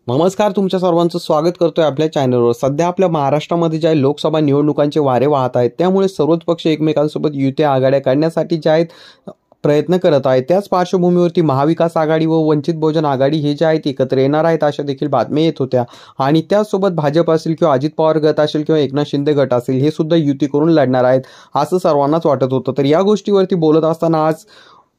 नमस्कार, तुमच्या सर्वांचं स्वागत करतोय आपल्या चॅनलवर। सध्या आपल्या महाराष्ट्रामध्ये ज्या लोकसभा निवडणुकांचे वारे वाहत आहेत, त्यामुळे सर्वच पक्ष एकमेकांसोबत युती आघाड्या काढण्यासाठी जे आहेत प्रयत्न करत आहेत। त्याच पार्श्वभूमीवरती महाविकास आघाडी व वंचित बहुजन आघाडी हे जे आहेत एकत्र येणार आहेत अशा देखील बातम्या येत होत्या। आणि त्याचसोबत भाजप असेल किंवा अजित पवार गट असेल किंवा एकनाथ शिंदे गट असेल हे सुद्धा युती करून लढणार आहेत असं सर्वांनाच वाटत होतं। तर या गोष्टीवरती बोलत असताना आज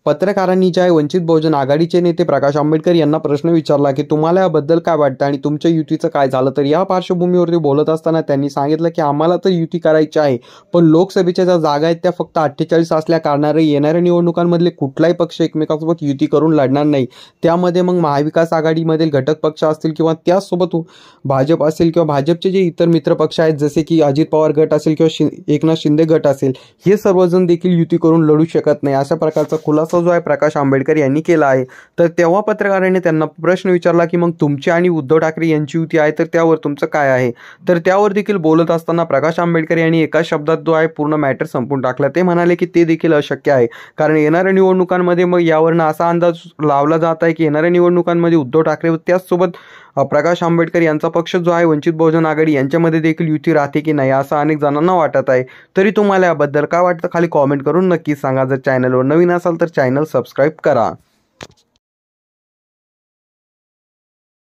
पत्रकारांनी जे वंचित बहुजन आघाडीचे नेते प्रकाश आंबेडकर यांना प्रश्न विचारला की तुम्हाला याबद्दल काय वाटतं आणि तुमच्या युतीचं काय झालं। तर या पार्श्वभूमीवरती बोलत असताना त्यांनी सांगितलं की आम्हाला तर युती करायची आहे, पण लोकसभेच्या ज्या जागा आहेत त्या फक्त 48 असल्या कारणाने येणाऱ्या निवडणुकांमधले कुठलाही पक्ष एकमेकांसोबत युती करून लढणार नाही। त्यामध्ये मग महाविकास आघाडीमधील घटक पक्ष असतील किंवा त्याचसोबत भाजप असेल किंवा भाजपचे जे इतर मित्र पक्ष आहेत जसे की अजित पवार गट असेल किंवा एकनाथ शिंदे गट असेल, हे सर्वजण देखील युती करून लढू शकत नाही अशा प्रकारचा खुलासा जो आहे प्रकाश आंबेडकर यांनी केला आहे। तर तेव्हा पत्रकारांनी त्यांना प्रश्न विचारला की मग तुमची आणि उद्धव ठाकरे यांची युती आहे तर त्यावर तुमचं काय आहे। तर त्यावर देखील बोलत असताना प्रकाश आंबेडकर यांनी एका शब्दात जो आहे पूर्ण मॅटर संपून टाकला। ते म्हणाले की ते देखील अशक्य आहे, कारण येणाऱ्या निवडणुकांमध्ये मग यावरनं असा अंदाज लावला जात आहे की येणाऱ्या निवडणुकांमध्ये उद्धव ठाकरे व त्याचसोबत प्रकाश आंबेडकर यांचा पक्ष जो आहे वंचित बहुजन आघाडी यांच्यामध्ये देखील युती राहते की नाही असं अनेक जणांना वाटत आहे। तरी तुम्हाला याबद्दल काय वाटतं खाली कॉमेंट करून नक्की सांगा। जर चॅनलवर नवीन असाल तर चॅनल सबस्क्राईब करा।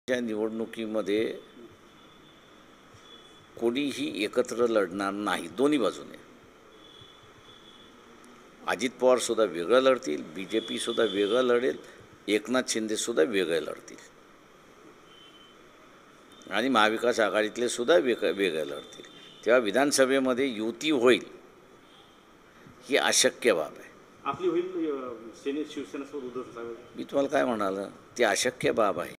या निवडणुकीमध्ये कोणीही एकत्र लढणार नाही। दोन्ही बाजूने अजित पवार सुद्धा वेगळं लढतील, BJP सुद्धा वेगळं लढेल, एकनाथ शिंदे सुद्धा वेगळे लढतील आणि महाविकास आघाडीतले सुद्धा वेगळे लढतील। तेव्हा विधानसभेमध्ये युती होईल ही अशक्य बाब आहे। आपली होईल सेनेत शिवसेना सोबत उद्धव ठाकरे। मी तुम्हाला काय म्हणालं, ती अशक्य बाब आहे।